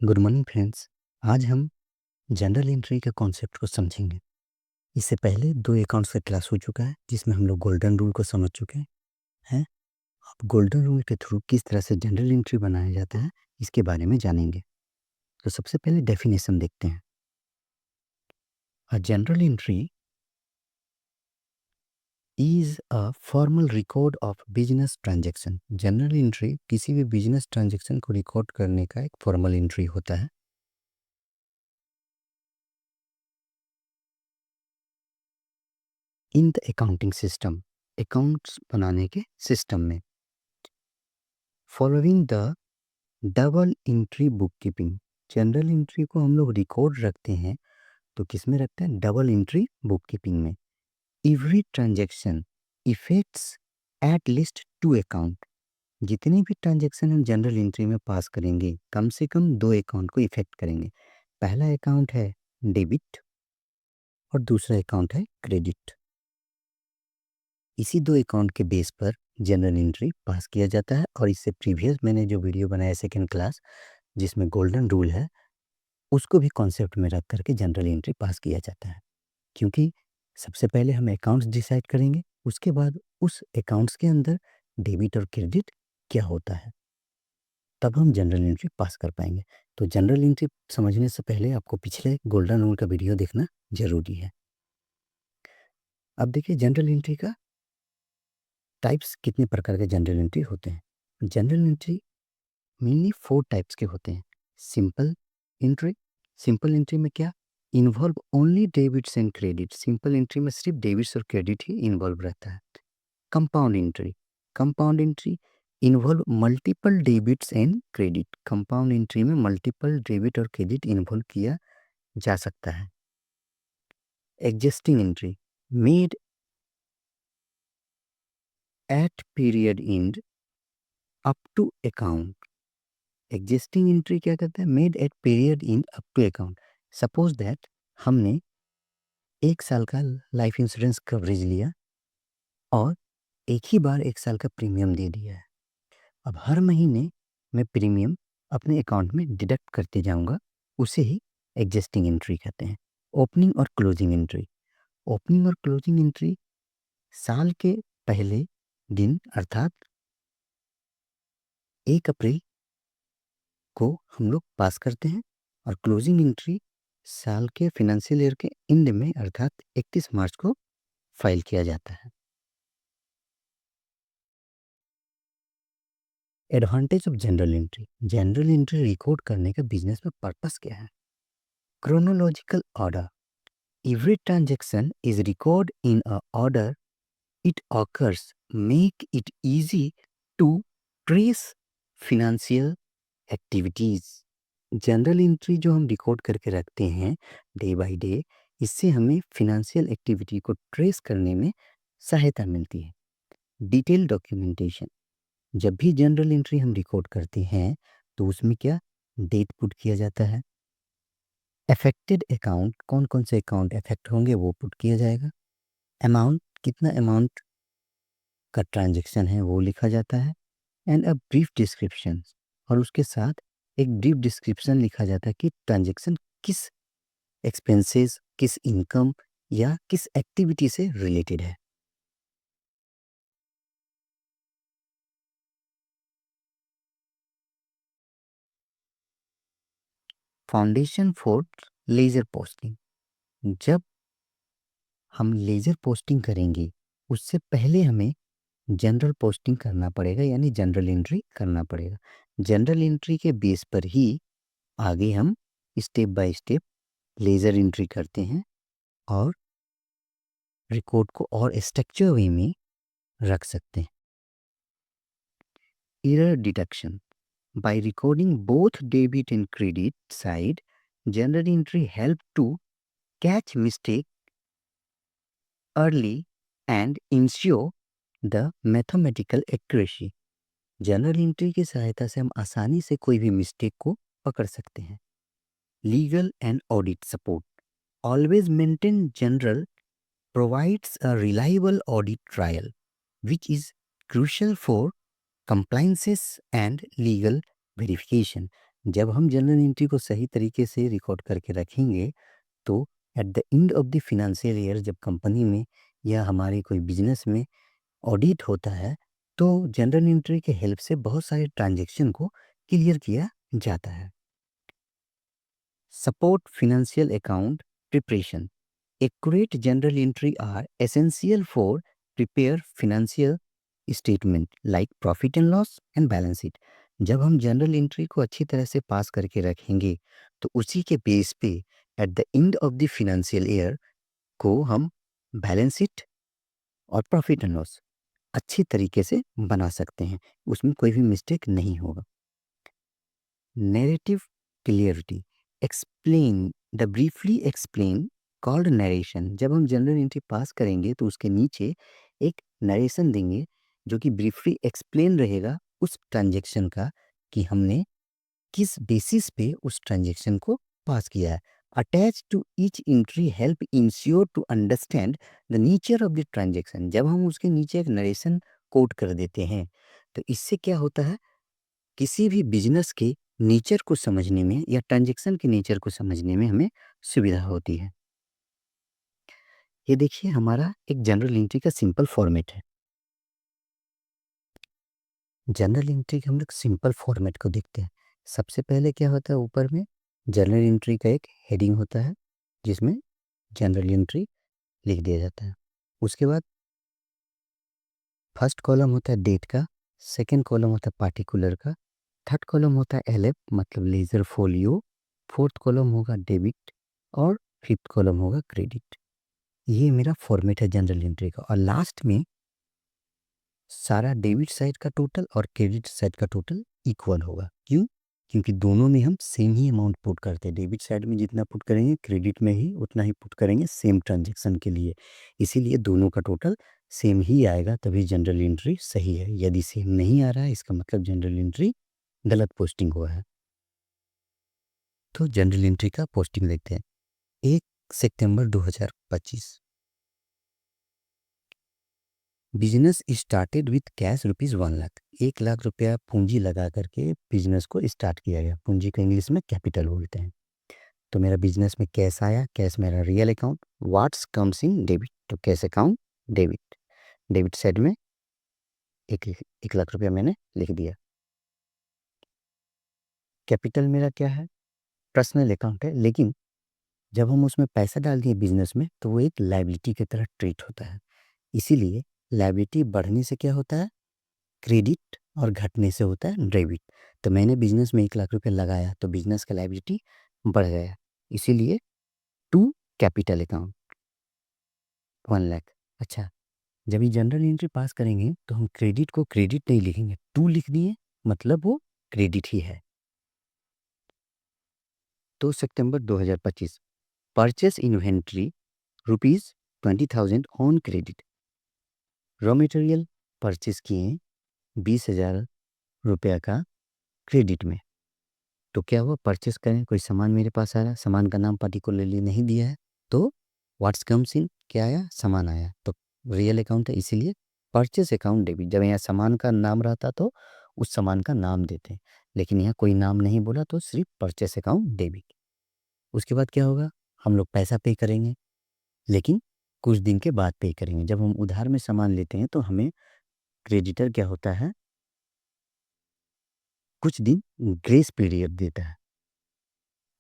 Good morning friends. आज हम general entry के कॉन्सेप्ट को समझेंगे। इससे पहले 2 अकाउंट्स का क्लास हो चुका है जिसमें हम लोग गोल्डन रूल को समझ चुके हैं। अब गोल्डन रूल के थ्रू किस तरह से जनरल एंट्री बनाया जाता है इसके बारे में जानेंगे। तो सबसे पहले डेफिनेशन देखते हैं। A general entry is a formal record of business transaction. General entry किसी भी बिजनेस ट्रांजैक्शन को रिकॉर्ड करने का एक फॉर्मल एंट्री होता है। In the accounting system, accounts बनाने के सिस्टम में, following the double entry book keeping. General entry को हम लोग रिकॉर्ड रखते हैं तो किस में रखते हैं? डबल एंट्री बुक कीपिंग में। Every transaction effects at least 2 account. जितनी भी ट्रांजैक्शन हम जनरल एंट्री में पास करेंगे कम से कम 2 अकाउंट को इफेक्ट करेंगे। पहला अकाउंट है डेबिट और दूसरा अकाउंट है क्रेडिट। इसी 2 अकाउंट के बेस पर जनरल एंट्री पास किया जाता है। और इससे प्रीवियस मैंने जो वीडियो बनाया सेकंड क्लास जिसमें गोल्डन रूल है उसको भी कॉन्सेप्ट में रख करके जनरल एंट्री पास किया जाता है। क्योंकि सबसे पहले हम अकाउंट्स डिसाइड करेंगे, उसके बाद उस अकाउंट्स के अंदर डेबिट और क्रेडिट क्या होता है, तब हम जनरल एंट्री पास कर पाएंगे। तो जनरल एंट्री समझने से पहले आपको पिछले गोल्डन रूल का वीडियो देखना जरूरी है। अब देखिए जनरल एंट्री का टाइप्स, कितने प्रकार के जनरल एंट्री होते हैं। जनरल एंट्री मेनली 4 टाइप्स के होते हैं। सिंपल एंट्री, सिंपल एंट्री में क्या involve only debits and credit. Simple entry में सिर्फ डेबिट्स और क्रेडिट ही इन्वॉल्व रहता है। Compound entry, compound entry involve multiple debits and credit. Compound entry में मल्टीपल डेबिट और क्रेडिट इन्वॉल्व किया जा सकता है। Existing entry made at period end up to account. Existing entry क्या करता है? Made at period in up to account. Suppose that हमने 1 साल का लाइफ इंश्योरेंस कवरेज लिया और एक ही बार 1 साल का प्रीमियम दे दिया है। अब हर महीने मैं प्रीमियम अपने अकाउंट में डिडक्ट करते जाऊंगा, उसे ही एग्जिस्टिंग एंट्री कहते हैं। ओपनिंग और क्लोजिंग एंट्री, ओपनिंग और क्लोजिंग एंट्री साल के पहले दिन अर्थात 1 अप्रैल को हम लोग पास करते हैं और क्लोजिंग एंट्री साल के फाइनेंशियल ईयर के एंड में अर्थात 31 मार्च को फाइल किया जाता है। Advantage of general entry, general entry record करने का बिजनेस में पर्पस क्या है? Chronological order, every transaction is record in a order it occurs, make it easy to trace financial activities. General entry जो हम रिकॉर्ड करके रखते हैं डे बाय डे, इससे हमें फिनेंशियल एक्टिविटी को ट्रेस करने में सहायता मिलती है। डिटेल डॉक्यूमेंटेशन, जब भी जनरल एंट्री हम रिकॉर्ड करते हैं तो उसमें क्या डेट पुट किया जाता है। अफेक्टेड अकाउंट, कौन कौन से अकाउंट अफेक्ट होंगे वो पुट किया जाएगा। अमाउंट, कितना अमाउंट का ट्रांजैक्शन है वो लिखा जाता है। एंड अ ब्रीफ डिस्क्रिप्शन, और उसके साथ एक ब्रीफ डिस्क्रिप्शन लिखा जाता है कि ट्रांजैक्शन किस एक्सपेंसेस, किस इनकम या किस एक्टिविटी से रिलेटेड है। फाउंडेशन फॉर लेजर पोस्टिंग, जब हम लेजर पोस्टिंग करेंगे उससे पहले हमें जनरल पोस्टिंग करना पड़ेगा, यानी जनरल एंट्री करना पड़ेगा। जनरल एंट्री के बेस पर ही आगे हम step by step ledger entry करते हैं और रिकॉर्ड को और स्ट्रक्चर वे में रख सकते हैं। Error detection, by recording both debit and credit side, journal entry help to catch mistake early and ensure the mathematical accuracy। Journal entry की सहायता से हम आसानी से कोई भी मिस्टेक को पकड़ सकते हैं। Legal and audit support, always maintain general provides a reliable audit trail which is crucial for compliances and legal verification। जब हम जनरल एंट्री को सही तरीके से रिकॉर्ड करके रखेंगे तो eight the end of the financial year जब कंपनी में या हमारे कोई बिजनेस में ऑडिट होता है तो जनरल एंट्री के हेल्प से बहुत सारे ट्रांजैक्शन को क्लियर किया जाता है। Support financial account preparation accurate general entry are essential for prepare financial statement like profit and loss and balance sheet. जब हम जनरल एंट्री को अच्छी तरह से पास करके रखेंगे तो उसी के बेस पे eight the end of the financial year को हम बैलेंस शीट और प्रॉफिट एंड लॉस अच्छी तरीके से बना सकते हैं, उसमें कोई भी मिस्टेक नहीं होगा। Narrative clarity explain the briefly explain called narration. जब हम जनरल एंट्री पास करेंगे तो उसके नीचे एक नरेशन देंगे जो कि ब्रीफली एक्सप्लेन रहेगा उस ट्रांजैक्शन का कि हमने किस बेसिस पे उस ट्रांजैक्शन को पास किया है। Attach to each entry help ensure to understand the nature of the transaction. जब हम उसके नीचे एक नरेशन कोट कर देते हैं तो इससे क्या होता है, किसी भी बिजनेस के नेचर को समझने में या ट्रांजैक्शन के नेचर को समझने में हमें सुविधा होती है। ये देखिए हमारा एक जनरल एंट्री का सिंपल फॉर्मेट है। जनरल एंट्री के हम लोग सिंपल फॉर्मेट को देखते हैं। सबसे पहले क्या होता है, ऊपर में जनरल एंट्री का एक हेडिंग होता है जिसमें जनरल एंट्री लिख दिया जाता है। उसके बाद फर्स्ट कॉलम होता है डेट का, सेकंड कॉलम होता है पार्टिकुलर का, थर्ड कॉलम होता है एलएफ मतलब लेजर फोलियो, फोर्थ कॉलम होगा डेबिट और फिफ्थ कॉलम होगा क्रेडिट। ये मेरा फॉर्मेट है जनरल एंट्री का। और लास्ट में सारा डेबिट साइड का टोटल और क्रेडिट साइड का टोटल इक्वल होगा। क्यों? क्योंकि दोनों में हम सेम ही अमाउंट पुट करते हैं। डेबिट साइड में जितना पुट करेंगे क्रेडिट में ही उतना ही पुट करेंगे सेम ट्रांजैक्शन के लिए। इसीलिए दोनों का टोटल सेम ही आएगा, तभी जनरल एंट्री सही है। यदि सेम नहीं आ रहा है इसका मतलब जनरल एंट्री गलत पोस्टिंग हुआ है। तो जनरल एंट्री का पोस्टिंग देखते हैं। 1 सितंबर 2025 बिजनेस स्टार्टेड विथ कैश ₹1,00,000। 1,00,000 रुपया पूंजी लगा करके बिजनेस को स्टार्ट किया गया। पूंजी का इंग्लिश में कैपिटल बोलते हैं। तो मेरा बिजनेस में कैश आया, कैश मेरा real account. What's comes in debit, तो cash account debit. Debit side में 1,00,000 रुपया मैंने लिख दिया। कैपिटल मेरा क्या है, पर्सनल अकाउंट है, लेकिन जब हम उसमें पैसा डाल दिए बिजनेस में तो वो एक लायबिलिटी की तरह ट्रीट होता है। इसीलिए लायबिलिटी बढ़ने से क्या होता है, क्रेडिट, और घटने से होता है डेबिट। तो मैंने बिजनेस में 1,00,000 रुपये लगाया तो बिजनेस का लायबिलिटी बढ़ गया, इसीलिए टू कैपिटल अकाउंट 1,00,000। अच्छा, जब ये जनरल एंट्री पास करेंगे तो हम क्रेडिट को क्रेडिट नहीं लिखेंगे, टू लिख दिए मतलब वो क्रेडिट ही है। तो सितंबर 2025 purchase inventory ₹20,000 on credit. Raw material purchase किए 20,000 रुपया का क्रेडिट में। तो क्या हुआ, परचेस करें, कोई सामान मेरे पास आ रहा है, सामान का नाम पार्टिकुलरली नहीं दिया है, तो व्हाट्स कम्स इन क्या आया, सामान आया, तो रियल अकाउंट है, इसीलिए परचेस अकाउंट डेबिट। जब यहाँ सामान का नाम रहता तो उस सामान का नाम देते हैं, लेकिन यहाँ कोई नाम नहीं बोला तो सिर्फ परचेस अकाउंट डेबिट। उसके बाद क्या होगा, हम लोग पैसा पे करेंगे, लेकिन कुछ दिन के बाद पे करेंगे। जब हम उधार में सामान लेते हैं तो हमें क्रेडिटर क्या होता है, कुछ दिन ग्रेस पीरियड देता है,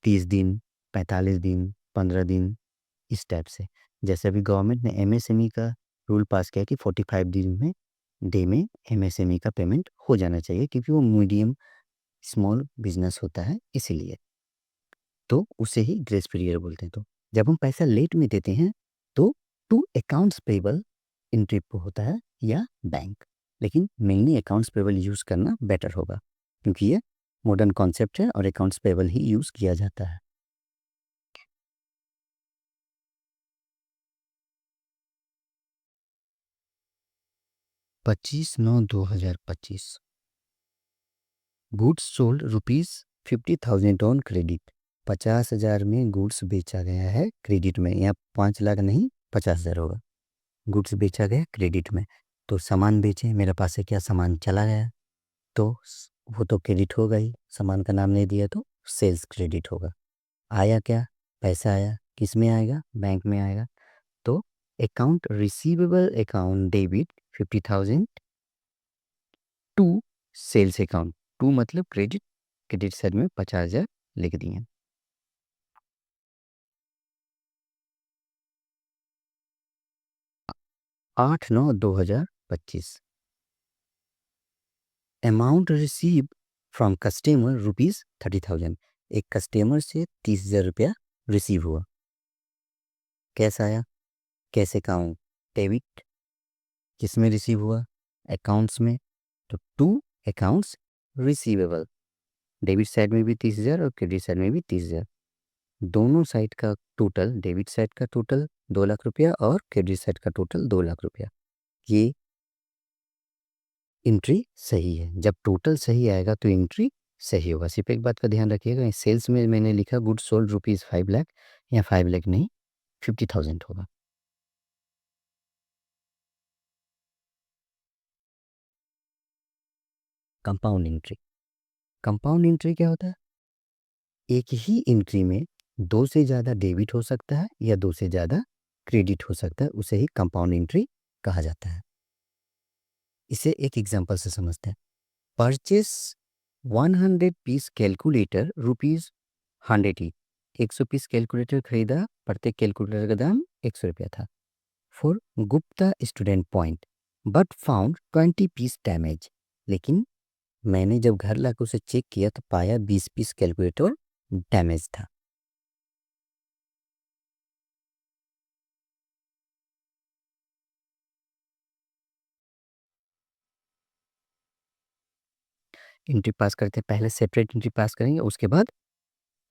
30 दिन, 45 दिन, 15 दिन, इस टाइप से। जैसे अभी गवर्नमेंट ने एमएसएमई का रूल पास किया कि 45 दिन में डे में एमएसएमई का पेमेंट हो जाना चाहिए, क्योंकि वो मीडियम स्मॉल बिजनेस होता है इसीलिए, तो उसे ही ग्रेस पीरियड बोलते हैं। तो जब हम पैसा लेट में देते हैं तो टू अकाउंट्स पेबल एंट्री पे होता है या बैंक, लेकिन मेनली अकाउंट्स पेबल यूज़ करना बेटर होगा, क्योंकि ये मॉडर्न कॉन्सेप्ट है और अकाउंट्स पेबल ही यूज़ किया जाता है। 25/9/2025 गुड्स सोल्ड ₹50,000 ऑन क्रेडिट। 50,000 में गुड्स बेचा गया है क्रेडिट में, यहाँ 5,00,000 नहीं 50,000 होगा। गुड्स बेचा गया क्रेडिट में, तो सामान बेचे, मेरे पास से क्या सामान चला गया, तो वो तो क्रेडिट होगा ही, सामान का नाम नहीं दिया तो सेल्स क्रेडिट होगा। आया क्या? पैसा आया, किस में आएगा? बैंक में आएगा। तो account receivable account debit 50,000 to sales account, to मतलब क्रेडिट, क्रेडिट साइड में 50,000 लिख दिए। 8/9/2025। Amount receive from customer ₹30,000। एक कस्टमर से 30,000 रुपया रिसीव हुआ। कैसे आया? कैश अकाउंट डेबिट, किस में रिसीव हुआ? अकाउंट्स में। तो to accounts receivable, debit side में भी 30,000 और क्रेडिट साइड में भी 30,000। दोनों साइड का टोटल, डेबिट साइड का टोटल 2 लाख रुपया और क्रेडिट साइड का टोटल 2 लाख रुपया। ये एंट्री सही है। जब टोटल सही आएगा तो एंट्री सही होगा। सिर्फ एक बात का ध्यान रखिएगा, सेल्स में मैंने लिखा गुड सोल्ड ₹5 लाख, या 5 लाख नहीं, 50,000 होगा। Compound entry. कंपाउंड एंट्री क्या होता है? एक ही एंट्री में दो से ज़्यादा डेबिट हो सकता है या दो से ज़्यादा क्रेडिट हो सकता है, उसे ही कंपाउंड एंट्री कहा जाता है। इसे एक एग्जांपल से समझते हैं। परचेस 100 पीस कैलकुलेटर ₹100 ही। 100 पीस कैलकुलेटर खरीदा, प्रत्येक कैलकुलेटर का दाम 100 रुपया था। For Gupta student point, but found 20 piece damage. लेकिन मैंने जब घर लाकर उसे चेक किया तो पाया 20 पीस कैलकुलेटर डैमेज था। एंट्री पास करते हैं, पहले सेपरेट एंट्री पास करेंगे, उसके बाद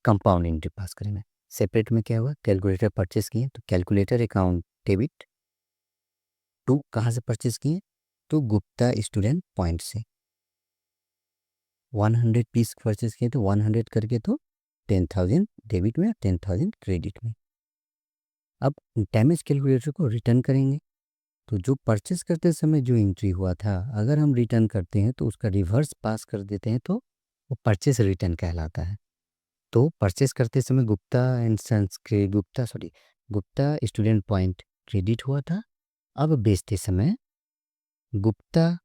कंपाउंड एंट्री पास करेंगे। सेपरेट में क्या हुआ? कैलकुलेटर परचेस किए तो कैलकुलेटर अकाउंट डेबिट। टू कहाँ से परचेस किए? तो गुप्ता स्टूडेंट पॉइंट से। 100 पीस परचेस किए तो 100 करके तो 10,000 डेबिट में, 10,000 क्रेडिट में। अब डैमेज कैलकुलेटर को रिटर्न करेंगे, तो जो परचेस करते समय जो एंट्री हुआ था, अगर हम रिटर्न करते हैं तो उसका रिवर्स पास कर देते हैं तो वो परचेस रिटर्न कहलाता है। तो परचेस करते समय गुप्ता एंड सन्स के गुप्ता स्टूडेंट पॉइंट क्रेडिट हुआ था। अब बेचते समय Gupta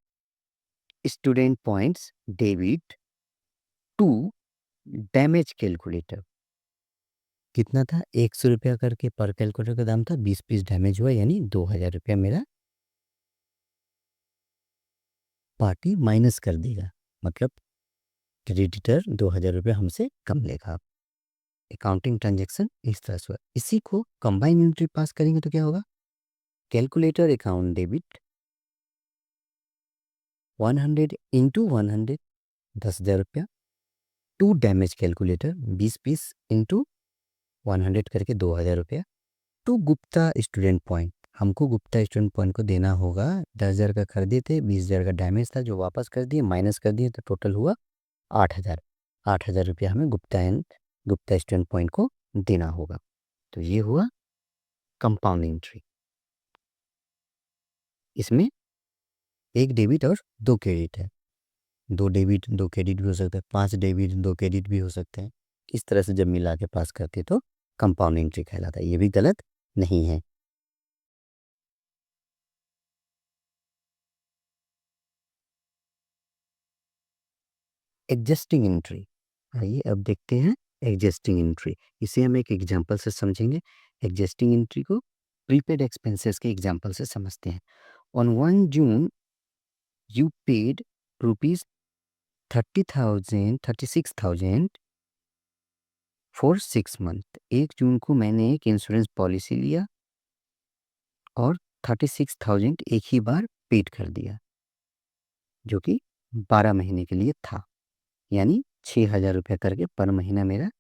student points debit to damage calculator. कितना था? 100 रुपया करके पर कैलकुलेटर का दाम था, 20 पीस डैमेज हुआ यानी 2,000 रुपया मेरा पार्टी माइनस कर देगा। मतलब क्रेडिटर 2,000 रुपया हमसे कम लेगा। अकाउंटिंग ट्रांजेक्शन इस तरह से हुआ। इसी को कंबाइन एंट्री पास करेंगे तो क्या होगा? कैलकुलेटर अकाउंट डेबिट 100 इंटू 100, 10,000 रुपया, to damage calculator 20 piece into 100 करके 2,000 रुपया, टू गुप्ता स्टूडेंट पॉइंट। हमको गुप्ता स्टूडेंट पॉइंट को देना होगा। 10,000 का खरीदे थे, 20,000 का डैमेज था जो वापस कर दिए, माइनस कर दिए तो टोटल हुआ 8,000। 8,000 रुपया हमें गुप्ता स्टूडेंट पॉइंट को देना होगा। तो ये हुआ कंपाउंड एंट्री। इसमें एक डेबिट और दो क्रेडिट है। 2 डेबिट 2 क्रेडिट भी हो सकता है, 5 डेबिट 2 क्रेडिट भी हो सकते हैं। इस तरह से जब मिला के पास करते तो कंपाउंड एंट्री कहलाता है। ये भी गलत नहीं है। Adjusting entry. आइए अब देखते हैं एडजस्टिंग एंट्री। इसे हम एक एग्जांपल से समझेंगे। एडजस्टिंग एंट्री को प्रीपेड एक्सपेंसेस के एग्जांपल से समझते हैं। On 1 June you paid rupees 36,000 for 6 month. 1 जून को मैंने एक इंश्योरेंस पॉलिसी लिया और 36,000 एक ही बार पेड कर दिया, जो कि 12 महीने के लिए था, यानी 6,000 रुपया करके पर महीना मेरा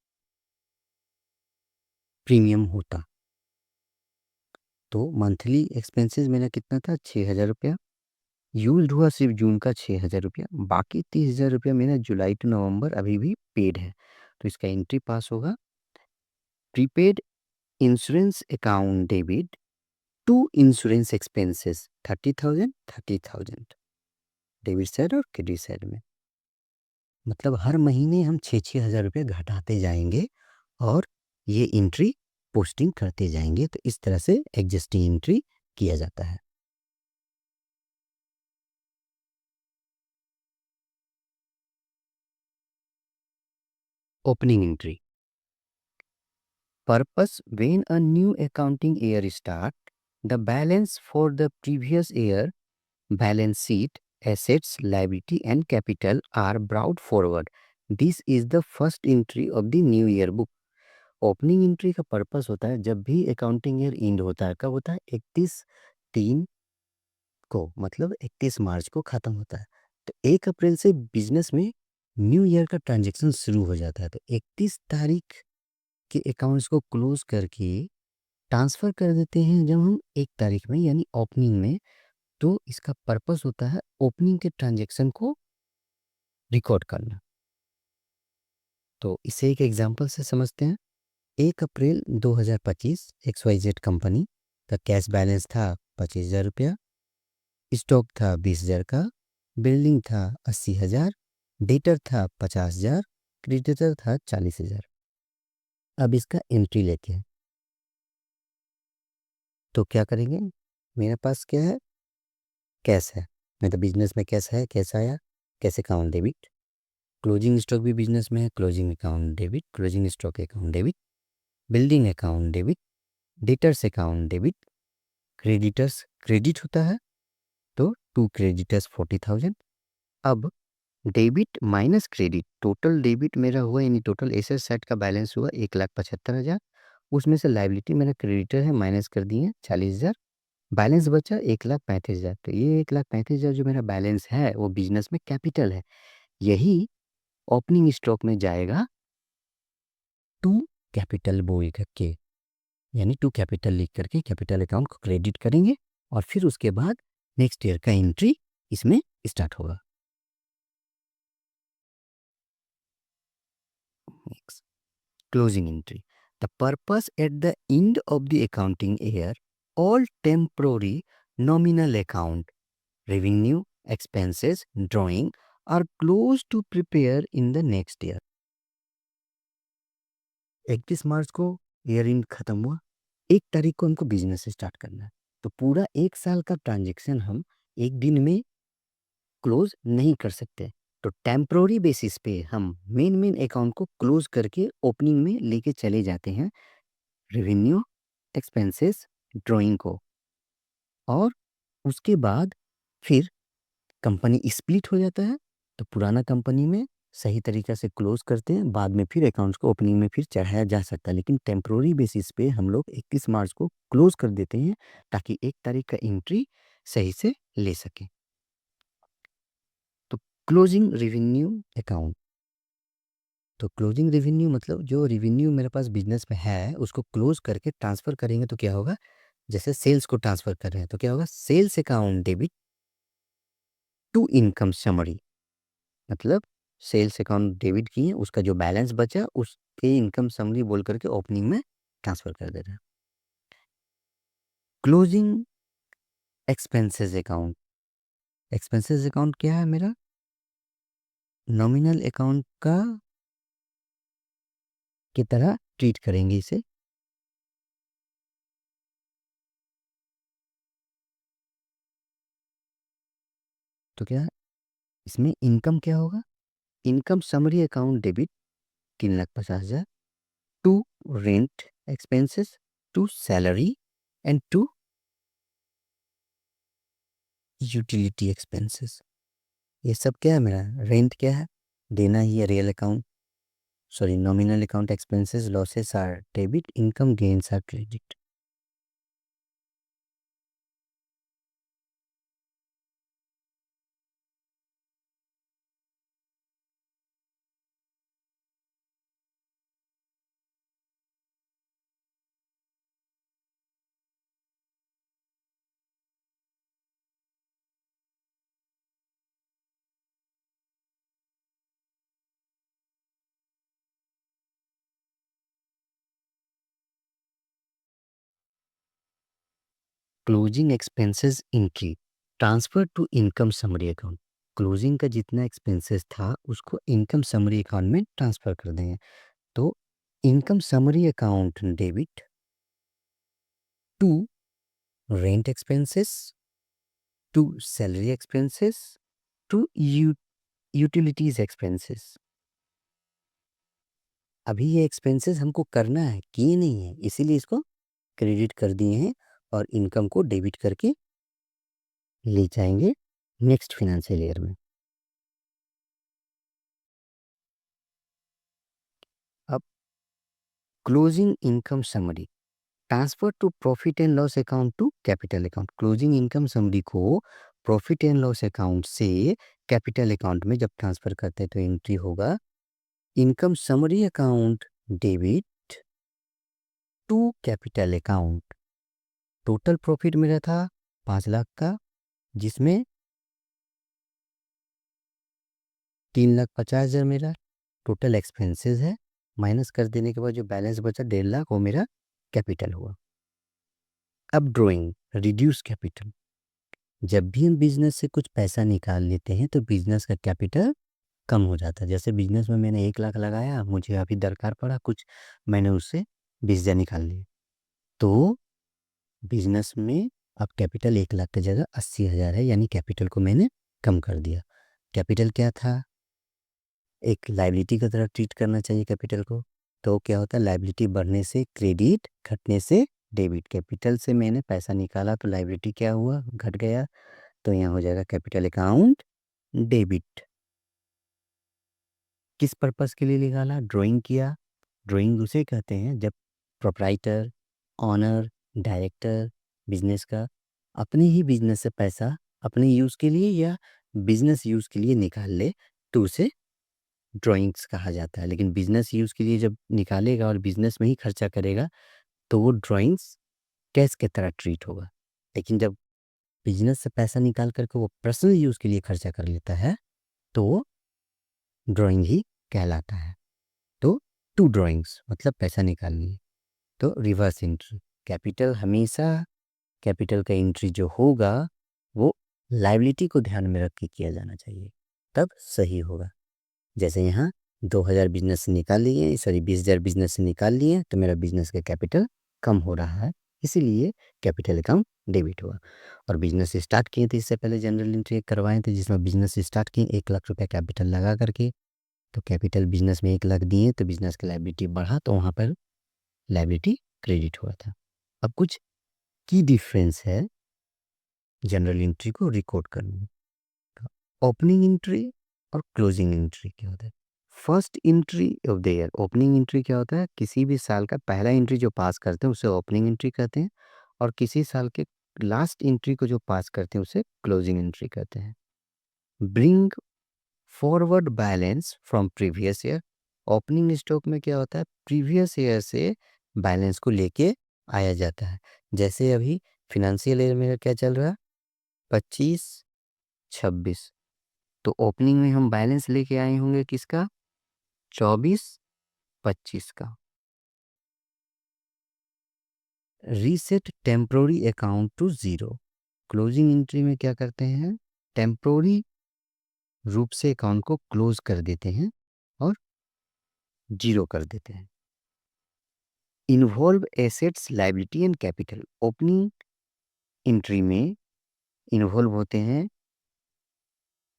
प्रीमियम होता। तो मंथली एक्सपेंसेस मेरा कितना था? 6,000 रुपया। यूज हुआ सिर्फ जून का 6,000 रुपया, बाकी 30,000 रुपया मेरा जुलाई टू नवंबर अभी भी पेड है। तो इसका एंट्री पास होगा। Prepaid insurance account debit to insurance expenses 30,000 30,000, debit side और क्रेडिट साइड में। मतलब हर महीने हम 6-6 हज़ार रुपये घटाते जाएँगे और ये एंट्री पोस्टिंग करते जाएँगे, तो इस तरह से एग्जिस्टिंग एंट्री किया जाता है। Opening entry purpose when a new accounting year start, the balance for the previous year balance sheet, assets, liability and capital are brought forward. This is the first entry of the new year book. Opening entry का purpose होता है जब भी accounting year and होता है, कब होता है? 31/3 को, मतलब 31 मार्च को ख़त्म होता है। तो 1 अप्रैल से बिजनेस में न्यू ईयर का ट्रांजैक्शन शुरू हो जाता है। तो 31 तारीख के अकाउंट्स को क्लोज करके ट्रांसफ़र कर देते हैं जब हम 1 तारीख में, यानी ओपनिंग में। तो इसका पर्पस होता है ओपनिंग के ट्रांजैक्शन को रिकॉर्ड करना। तो इसे एक एग्जांपल से समझते हैं। 1 अप्रैल 2025 XYZ कंपनी का कैश बैलेंस था 25,000 रुपया, स्टॉक था 20,000 का, बिल्डिंग था 80,000, डेटर था 50,000, क्रेडिटर था 40,000। अब इसका एंट्री लेते हैं। तो क्या करेंगे? मेरे पास क्या है? कैश है। मतलब बिजनेस में कैश है, कैश आया, cash account debit. Closing stock भी बिजनेस में है, closing account debit, closing stock account debit, building account debit, debtors account debit, creditors credit होता है, तो टू क्रेडिटर्स 40,000। अब debit minus credit, total debit मेरा हुआ, यानी टोटल एसेट साइड का बैलेंस हुआ 1,75,000। उसमें से लाइबिलिटी मेरा क्रेडिटर है, माइनस कर दिए 40,000, बैलेंस बचा 1,35,000। तो ये 1,35,000 जो मेरा बैलेंस है वो बिजनेस में कैपिटल है। यही ओपनिंग स्टॉक में जाएगा टू कैपिटल बोल करके, यानी टू कैपिटल लिख करके कैपिटल अकाउंट को क्रेडिट करेंगे और फिर उसके बाद नेक्स्ट ईयर का एंट्री इसमें स्टार्ट होगा। Next, closing entry. The purpose at the end of the accounting year, all temporary nominal account, revenue, expenses, drawing are close to prepare in the next year. 31 मार्च को year and खत्म हुआ, 1 तारीख को हमको business start करना है। तो पूरा 1 साल का ट्रांजैक्शन हम एक दिन में क्लोज नहीं कर सकते। तो टेम्पररी बेसिस पे हम मेन अकाउंट को क्लोज करके ओपनिंग में लेके चले जाते हैं, रेवेन्यू, एक्सपेंसेस, ड्राइंग को। और उसके बाद फिर कंपनी स्प्लिट हो जाता है, तो पुराना कंपनी में सही तरीक़ा से क्लोज़ करते हैं, बाद में फिर अकाउंट्स को ओपनिंग में फिर चढ़ाया जा सकता है। लेकिन टेम्परेरी बेसिस पे हम लोग 31 मार्च को क्लोज़ कर देते हैं, ताकि 1 तारीख का एंट्री सही से ले सकें। तो क्लोजिंग रेवेन्यू अकाउंट, तो क्लोजिंग रेवेन्यू मतलब जो रेवेन्यू मेरे पास बिज़नेस में है, उसको क्लोज़ करके ट्रांसफ़र करेंगे तो क्या होगा? जैसे सेल्स को ट्रांसफ़र कर रहे हैं, तो क्या होगा? Sales account debit to income summary, मतलब सेल्स अकाउंट डेबिट किए, उसका जो बैलेंस बचा उसके इनकम समरी बोल करके ओपनिंग में ट्रांसफ़र कर दे रहे हैं। Closing expenses account, expenses account क्या है मेरा? नॉमिनल अकाउंट का की तरह ट्रीट करेंगे इसे। तो क्या इसमें इनकम क्या होगा? Income summary account debit 3,50,000 to rent expenses, to salary and to utility expenses. ये सब क्या है मेरा? रेंट क्या है? देना ही है, real account, sorry nominal account expenses losses are debit, income gains are credit. Closing expenses entry transfer to income summary account. Closing का जितना एक्सपेंसेस था उसको इनकम समरी अकाउंट में ट्रांसफ़र कर देंगे। तो income summary account debit to rent expenses, to salary expenses, to utilities expenses. अभी ये एक्सपेंसेस हमको करना है, किए नहीं है, इसीलिए इसको क्रेडिट कर दिए हैं और इनकम को डेबिट करके ले जाएंगे नेक्स्ट फिनेंशियल ईयर में। अब closing income summary transfer to profit and loss account to capital account. Closing income summary को प्रॉफिट एंड लॉस अकाउंट से कैपिटल अकाउंट में जब ट्रांसफर करते हैं तो एंट्री होगा income summary account debit to capital account. Total profit मेरा था 5 लाख का, जिसमें 3,50,000 मेरा टोटल एक्सपेंसेस है, माइनस कर देने के बाद जो बैलेंस बचा 1.5 लाख वो मेरा कैपिटल हुआ। अब ड्राइंग रिड्यूस कैपिटल। जब भी हम बिजनेस से कुछ पैसा निकाल लेते हैं तो बिजनेस का कैपिटल कम हो जाता है। जैसे बिजनेस में मैंने 1 लाख लगाया, मुझे अभी दरकार पड़ा कुछ, मैंने उससे 20,000 निकाल लिए, तो बिजनेस में अब कैपिटल 1 लाख की जगह 80,000 है, यानी कैपिटल को मैंने कम कर दिया। कैपिटल क्या था, एक लायबिलिटी की तरह ट्रीट करना चाहिए कैपिटल को। तो क्या होता है, लायबिलिटी बढ़ने से क्रेडिट, घटने से डेबिट। कैपिटल से मैंने पैसा निकाला तो लायबिलिटी क्या हुआ, घट गया, तो यहाँ हो जाएगा कैपिटल अकाउंट डेबिट। किस पर्पस के लिए निकाला, ड्राइंग किया। ड्राइंग उसे कहते हैं जब प्रोप्राइटर, ऑनर, डायरेक्टर बिजनेस का अपने ही बिजनेस से पैसा अपने यूज़ के लिए या बिजनेस यूज़ के लिए निकाल ले तो उसे ड्राइंग्स कहा जाता है। लेकिन बिजनेस यूज़ के लिए जब निकालेगा और बिजनेस में ही खर्चा करेगा तो वो ड्राइंग्स कैश की तरह ट्रीट होगा। लेकिन जब बिजनेस से पैसा निकाल करके वो पर्सनल यूज़ के लिए खर्चा कर लेता है तो वो ड्राइंग ही कहलाता है। तो टू ड्राइंग्स मतलब पैसा निकाल लिए। तो रिवर्स एंट्री, कैपिटल हमेशा कैपिटल का एंट्री जो होगा वो लायबिलिटी को ध्यान में रख के किया जाना चाहिए, तब सही होगा। जैसे यहाँ 2,000 बिजनेस से निकाल लिए, सॉरी 20,000 बिजनेस से निकाल लिए, तो मेरा बिजनेस का कैपिटल कम हो रहा है, इसीलिए कैपिटल अकाउंट डेबिट हुआ। और बिजनेस स्टार्ट किए थे, इससे पहले जनरल एंट्री करवाए थे जिसमें बिजनेस स्टार्ट किए 1 लाख रुपये कैपिटल लगा करके, तो कैपिटल बिजनेस में 1 लाख दिए तो बिजनेस का लायबिलिटी बढ़ा तो वहाँ पर लायबिलिटी क्रेडिट हुआ था। अब कुछ की डिफरेंस है जनरल एंट्री को रिकॉर्ड करने में। ओपनिंग एंट्री और क्लोजिंग एंट्री क्या होता है। First entry of the year, opening entry क्या होता है, किसी भी साल का पहला एंट्री जो पास करते हैं उसे ओपनिंग एंट्री कहते हैं, और किसी साल के लास्ट एंट्री को जो पास करते हैं उसे क्लोजिंग एंट्री कहते हैं। Bring forward balance from previous year. Opening stock में क्या होता है, प्रीवियस ईयर से बैलेंस को लेके आया जाता है। जैसे अभी फिनेंशियल ईयर में क्या चल रहा है, 25-26, तो ओपनिंग में हम बैलेंस लेके आए होंगे किसका, 24-25 का। Reset temporary account to zero. Closing entry में क्या करते हैं, टेम्पोररी रूप से अकाउंट को क्लोज कर देते हैं और जीरो कर देते हैं। Involve assets, liability and capital. Opening entry में इन्वॉल्व होते हैं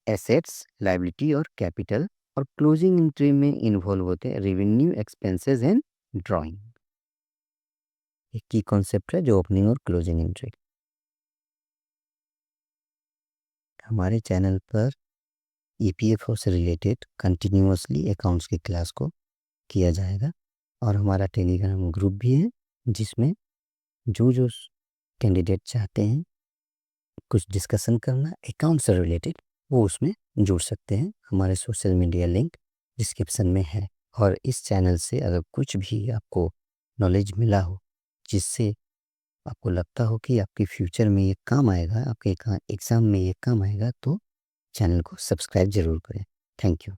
एसेट्स, लायबिलिटी और कैपिटल, और क्लोजिंग एंट्री में इन्वॉल्व होते हैं रेवेन्यू, एक्सपेंसेस एंड ड्राइंग। एक की कॉन्सेप्ट है जो ओपनिंग और क्लोजिंग एंट्री। हमारे चैनल पर ईपीएफओ से रिलेटेड कंटिन्यूअसली अकाउंट्स की क्लास को किया जाएगा, और हमारा टेलीग्राम ग्रुप भी है जिसमें जो जो कैंडिडेट चाहते हैं कुछ डिस्कशन करना अकाउंट से रिलेटेड वो उसमें जुड़ सकते हैं। हमारे सोशल मीडिया लिंक डिस्क्रिप्शन में है। और इस चैनल से अगर कुछ भी आपको नॉलेज मिला हो जिससे आपको लगता हो कि आपके फ्यूचर में ये काम आएगा, आपके एग्ज़ाम में ये काम आएगा, तो चैनल को सब्सक्राइब ज़रूर करें। Thank you.